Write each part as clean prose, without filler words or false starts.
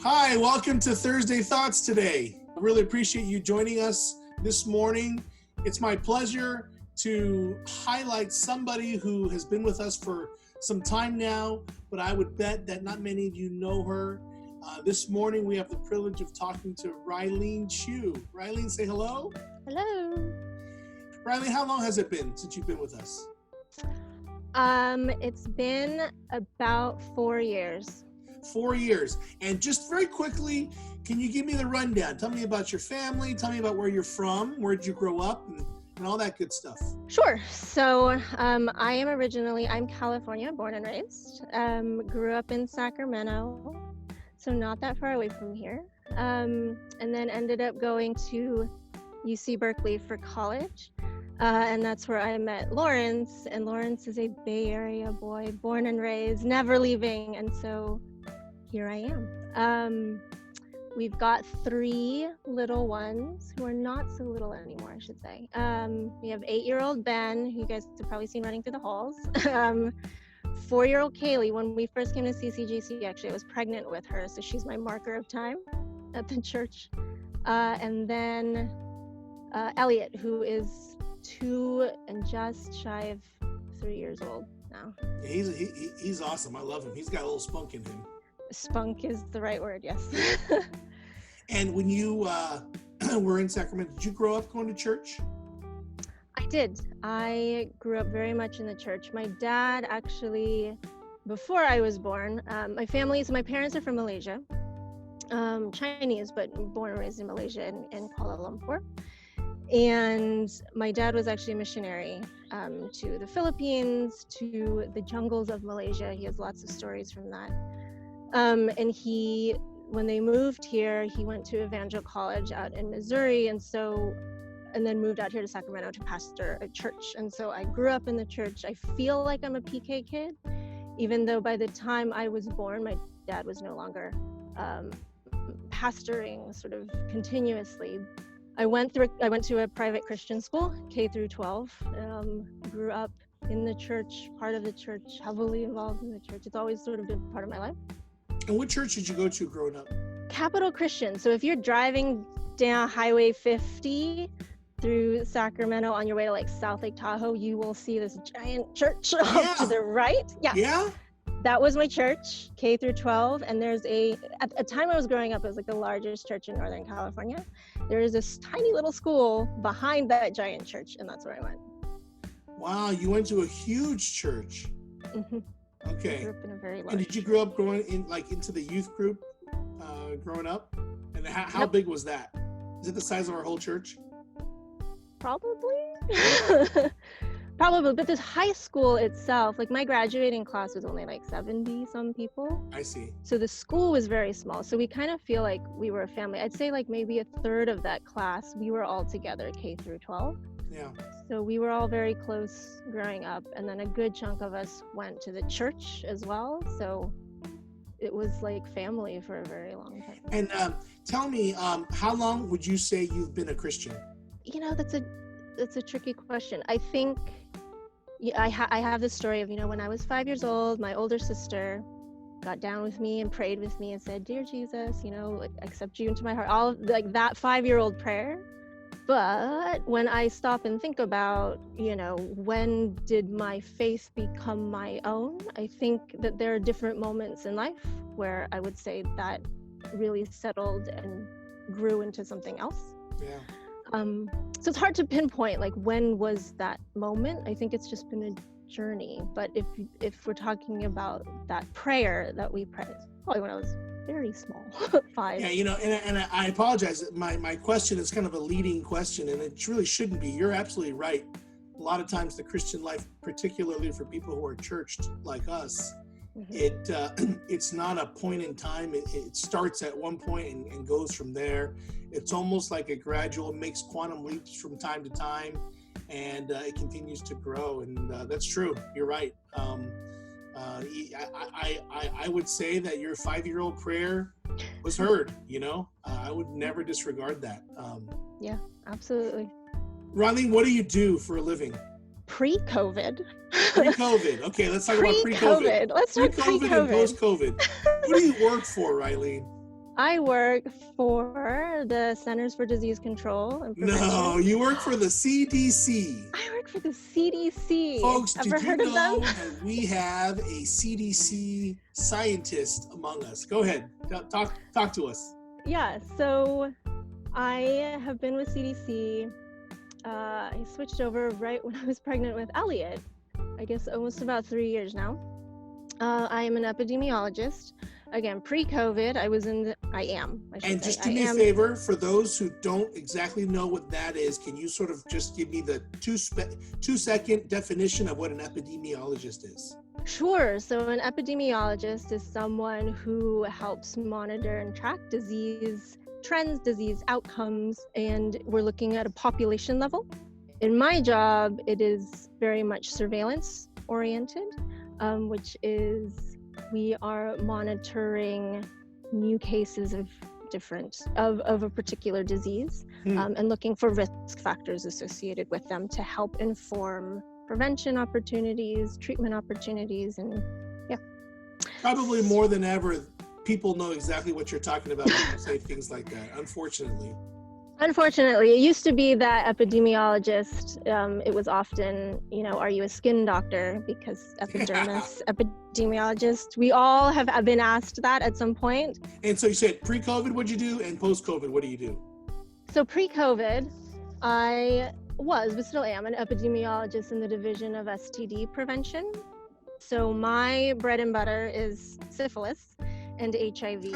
Hi, welcome to Thursday Thoughts today. I really appreciate you joining us this morning. It's my pleasure to highlight somebody who has been with us for some time now, but I would bet that not many of you know her. This morning we have the privilege of talking to Rilene Chu. Rilene, say hello. Hello. Rilene, how long has it been since you've been with us? It's been about 4 years. 4 years. And just very quickly, can you give me the rundown? Tell me about your family. Tell me about where you're from. Where did you grow up? And all that good stuff. Sure. So I'm California, born and raised. Grew up in Sacramento, so not that far away from here. And then ended up going to UC Berkeley for college. And that's where I met Lawrence. And Lawrence is a Bay Area boy, born and raised, never leaving. And so here I am. We've got 3 little ones who are not so little anymore, I should say. We have 8-year-old Ben, who you guys have probably seen running through the halls. 4-year-old Kaylee. When we first came to CCGC, actually, I was pregnant with her, so she's my marker of time at the church. And then Elliot, who is 2 and just shy of 3 years old now. He's awesome. I love him. He's got a little spunk in him. Spunk is the right word, yes. And when you were in Sacramento, did you grow up going to church? I did. I grew up very much in the church. My dad actually, before I was born, my parents are from Malaysia, Chinese, but born and raised in Malaysia in Kuala Lumpur. And my dad was actually a missionary to the Philippines, to the jungles of Malaysia. He has lots of stories from that. And when they moved here, he went to Evangel College out in Missouri, and then moved out here to Sacramento to pastor a church. And so I grew up in the church. I feel like I'm a PK kid, even though by the time I was born, my dad was no longer pastoring sort of continuously. I went to a private Christian school, K through 12. Grew up in the church, part of the church, heavily involved in the church. It's always sort of been part of my life. And what church did you go to growing up? Capital Christian. So if you're driving down Highway 50 through Sacramento on your way to like South Lake Tahoe, you will see this giant church off to the right. Yeah. That was my church, K through 12. And at the time I was growing up, it was like the largest church in Northern California. There is this tiny little school behind that giant church, and that's where I went. Wow, you went to a huge church. Mm-hmm. Okay. I grew up in a very large And did you grow up into the youth group growing up? And how big was that? Is it the size of our whole church? Probably. Probably, but this high school itself, like my graduating class was only like 70 some people. I see. So the school was very small. So we kind of feel like we were a family. I'd say like maybe a third of that class, we were all together, K through 12. Yeah. So we were all very close growing up. And then a good chunk of us went to the church as well. So it was like family for a very long time. And tell me, how long would you say you've been a Christian? You know, that's a tricky question. I think I have this story of, when I was 5 years old, my older sister got down with me and prayed with me and said, "Dear Jesus, I accept you into my heart." All of, like that 5-year-old prayer. But when I stop and think about, when did my faith become my own? I think that there are different moments in life where I would say that really settled and grew into something else. Yeah. So it's hard to pinpoint, like, when was that moment? I think it's just been a journey. But if we're talking about that prayer that we prayed, probably when I was very small, 5. Yeah, and I apologize. My question is kind of a leading question, and it really shouldn't be. You're absolutely right. A lot of times the Christian life, particularly for people who are churched like us, mm-hmm. It's not a point in time. It starts at one point and goes from there. It's almost like a gradual, makes quantum leaps from time to time, and it continues to grow. And that's true. You're right. I would say that your 5-year-old prayer was heard. I would never disregard that. Yeah, absolutely. Rilene, what do you do for a living? Pre-COVID. Pre-COVID. Okay, let's talk about pre-COVID. Let's talk pre-COVID. Pre-COVID And post-COVID. What do you work for, Rilene? I work for the Centers for Disease Control and Prevention. No, you work for the CDC. I work for the CDC. Folks, Ever did you heard of know them? that we have a CDC scientist among us? Go ahead, talk to us. Yeah, so I have been with CDC. I switched over right when I was pregnant with Elliot. I guess almost about 3 years now. I am an epidemiologist. Again, pre-COVID, I am. And just do me a favor, for those who don't exactly know what that is, can you sort of just give me the 2-second definition of what an epidemiologist is? Sure. So an epidemiologist is someone who helps monitor and track disease trends, disease outcomes, and we're looking at a population level. In my job, it is very much surveillance oriented, which is we are monitoring new cases of a particular disease and looking for risk factors associated with them to help inform prevention opportunities, treatment opportunities, and yeah. Probably more than ever, people know exactly what you're talking about when you say things like that, unfortunately. Unfortunately, it used to be that epidemiologist, it was often, are you a skin doctor? Because epidermis, epidemiologist, we all have been asked that at some point. And so you said pre-COVID, what'd you do? And post-COVID, what do you do? So pre-COVID, I was, but still am, an epidemiologist in the division of STD prevention. So my bread and butter is syphilis and HIV.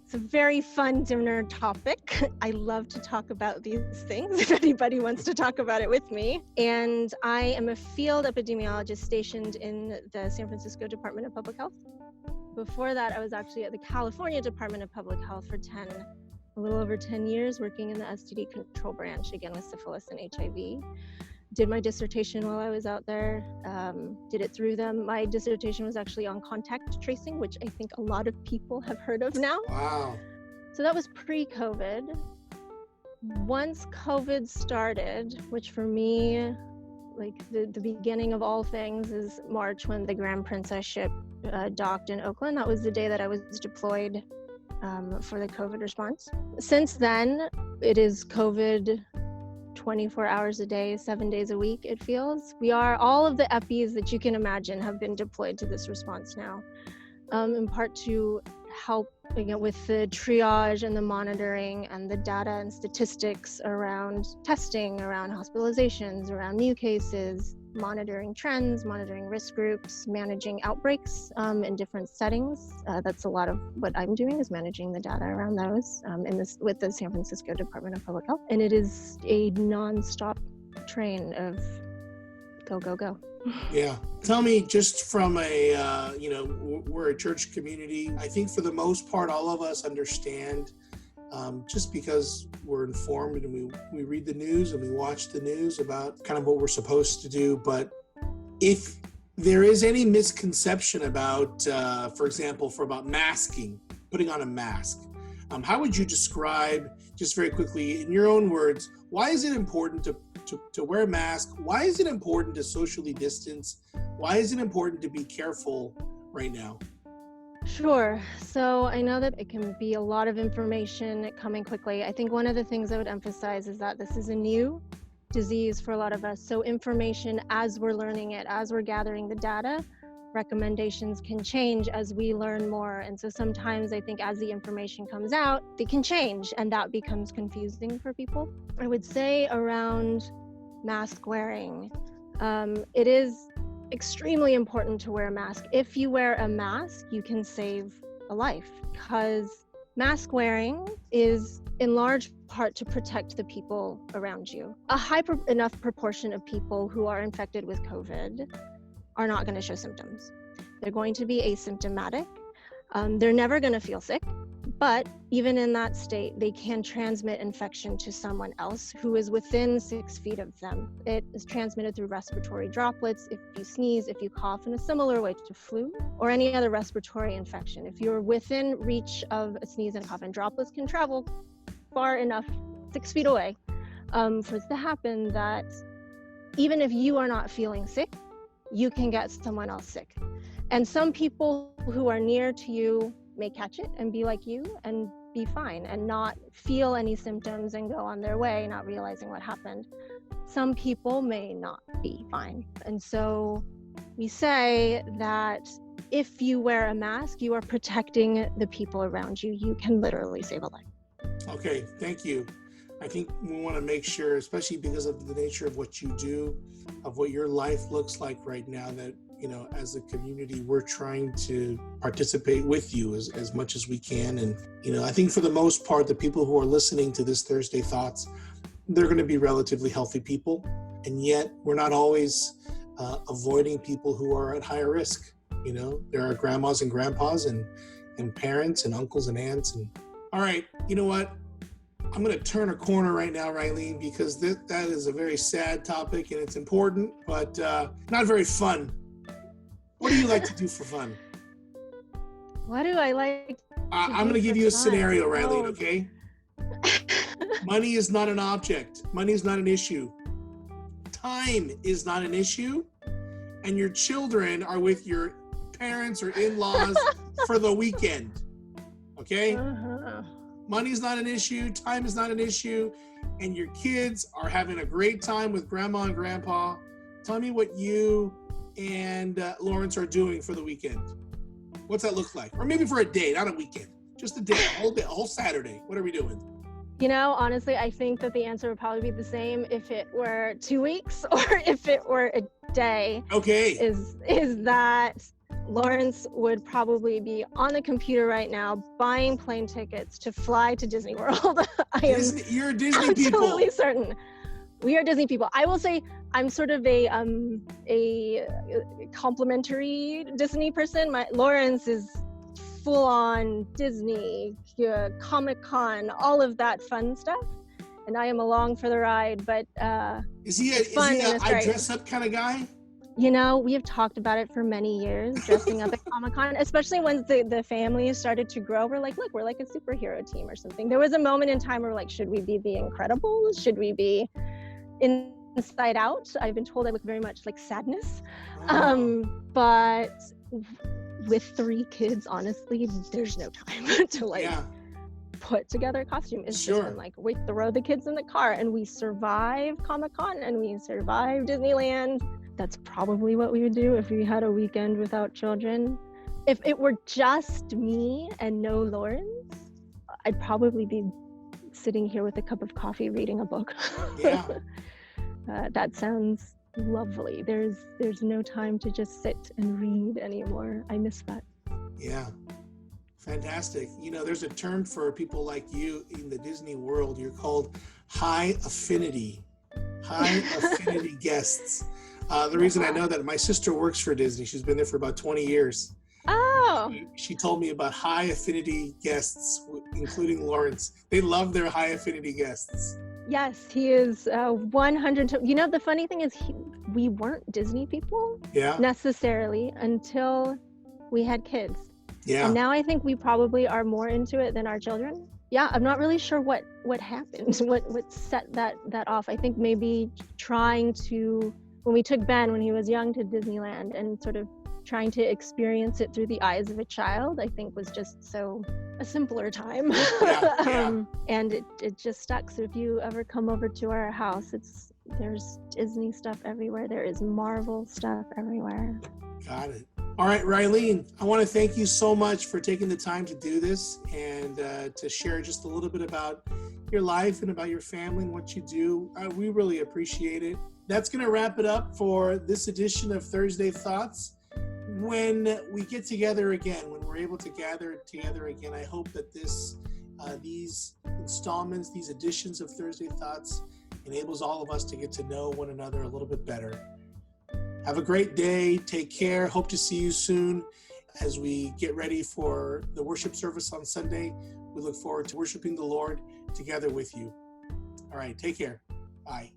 It's a very fun dinner topic. I love to talk about these things if anybody wants to talk about it with me. And I am a field epidemiologist stationed in the San Francisco Department of Public Health. Before that, I was actually at the California Department of Public Health for a little over 10 years, working in the STD control branch, again with syphilis and HIV. Did my dissertation while I was out there, did it through them. My dissertation was actually on contact tracing, which I think a lot of people have heard of now. Wow. So that was pre-COVID. Once COVID started, which for me, like the beginning of all things is March, when the Grand Princess ship docked in Oakland. That was the day that I was deployed for the COVID response. Since then, it is COVID 24 hours a day, 7 days a week, it feels. All of the EPIs that you can imagine have been deployed to this response now, in part to help with the triage and the monitoring and the data and statistics around testing, around hospitalizations, around new cases, monitoring trends, monitoring risk groups, managing outbreaks in different settings. That's a lot of what I'm doing, is managing the data around those with the San Francisco Department of Public Health. And it is a non-stop train of go, go, go. Yeah. Tell me, just from we're a church community. I think for the most part, all of us understand, just because we're informed and we read the news and we watch the news about kind of what we're supposed to do. But if there is any misconception about, for example, about masking, putting on a mask, how would you describe, just very quickly, in your own words, why is it important to wear a mask? Why is it important to socially distance? Why is it important to be careful right now? Sure. So I know that it can be a lot of information coming quickly. I think one of the things I would emphasize is that this is a new disease for a lot of us. So information, as we're learning it, as we're gathering the data, recommendations can change as we learn more. And so sometimes I think as the information comes out, they can change, and that becomes confusing for people. I would say around mask wearing, it is extremely important to wear a mask. If you wear a mask, you can save a life, because mask wearing is in large part to protect the people around you. A high enough proportion of people who are infected with COVID are not going to show symptoms. They're going to be asymptomatic. They're never going to feel sick, but even in that state, they can transmit infection to someone else who is within 6 feet of them. It is transmitted through respiratory droplets. If you sneeze, if you cough, in a similar way to flu or any other respiratory infection. If you're within reach of a sneeze and cough, and droplets can travel far enough, 6 feet away, for it to happen, that even if you are not feeling sick, you can get someone else sick. And some people who are near to you may catch it and be like you and be fine and not feel any symptoms and go on their way, not realizing what happened. Some people may not be fine. And so we say that if you wear a mask, you are protecting the people around you. You can literally save a life. Okay, thank you. I think we want to make sure, especially because of the nature of what you do, of what your life looks like right now, that, as a community, we're trying to participate with you as much as we can. And, I think for the most part, the people who are listening to this Thursday Thoughts, they're going to be relatively healthy people. And yet we're not always avoiding people who are at higher risk. There are grandmas and grandpas and parents and uncles and aunts. And all right, you know what? I'm going to turn a corner right now, Rilene, because that is a very sad topic and it's important, but not very fun. What do you like to do for fun? What do I like? I'm going to give you a scenario, Rilene, Oh. okay? Money is not an object. Money is not an issue. Time is not an issue. And your children are with your parents or in-laws for the weekend, okay? Uh-huh. Money is not an issue. Time is not an issue. And your kids are having a great time with grandma and grandpa. Tell me what you and Lawrence are doing for the weekend. What's that look like? Or maybe for a day, not a weekend. Just a day, a whole Saturday. What are we doing? Honestly, I think that the answer would probably be the same if it were 2 weeks or if it were a day. Okay. Is that Lawrence would probably be on the computer right now buying plane tickets to fly to Disney World. You're a Disney people. Absolutely certain. We are Disney people. I will say I'm sort of a complimentary Disney person. Lawrence is full on Disney, Comic-Con, all of that fun stuff. And I am along for the ride, but is he a I dress up kind of guy? We have talked about it for many years, dressing up at Comic-Con, especially when the family started to grow. We're like, look, we're like a superhero team or something. There was a moment in time where we're like, should we be the Incredibles? Should we be Inside Out? I've been told I look very much like Sadness. But with 3 kids, honestly, there's no time to put together a costume. It's just been like, we throw the kids in the car and we survive Comic-Con and we survive Disneyland. That's probably what we would do if we had a weekend without children. If it were just me and no Lawrence, I'd probably be sitting here with a cup of coffee reading a book. Yeah. That sounds lovely. There's no time to just sit and read anymore. I miss that. Yeah. Fantastic. There's a term for people like you in the Disney world. You're called high affinity guests. The reason I know that, my sister works for Disney. She's been there for about 20 years. Oh. She told me about high affinity guests, including Lawrence. They love their high affinity guests. Yes, he is 100. The funny thing is we weren't Disney people necessarily until we had kids. Yeah. And now I think we probably are more into it than our children. Yeah, I'm not really sure what happened, what set that off. I think maybe trying to, when we took Ben when he was young to Disneyland and sort of trying to experience it through the eyes of a child, I think was just a simpler time. And it just stuck. So if you ever come over to our house, there's Disney stuff everywhere. There is Marvel stuff everywhere. Got it. All right, Rilene, I want to thank you so much for taking the time to do this and to share just a little bit about your life and about your family and what you do. We really appreciate it. That's going to wrap it up for this edition of Thursday Thoughts. When we get together again, when we're able to gather together again, I hope that these installments, these editions of Thursday Thoughts enables all of us to get to know one another a little bit better. Have a great day. Take care. Hope to see you soon as we get ready for the worship service on Sunday. We look forward to worshiping the Lord together with you. All right. Take care. Bye.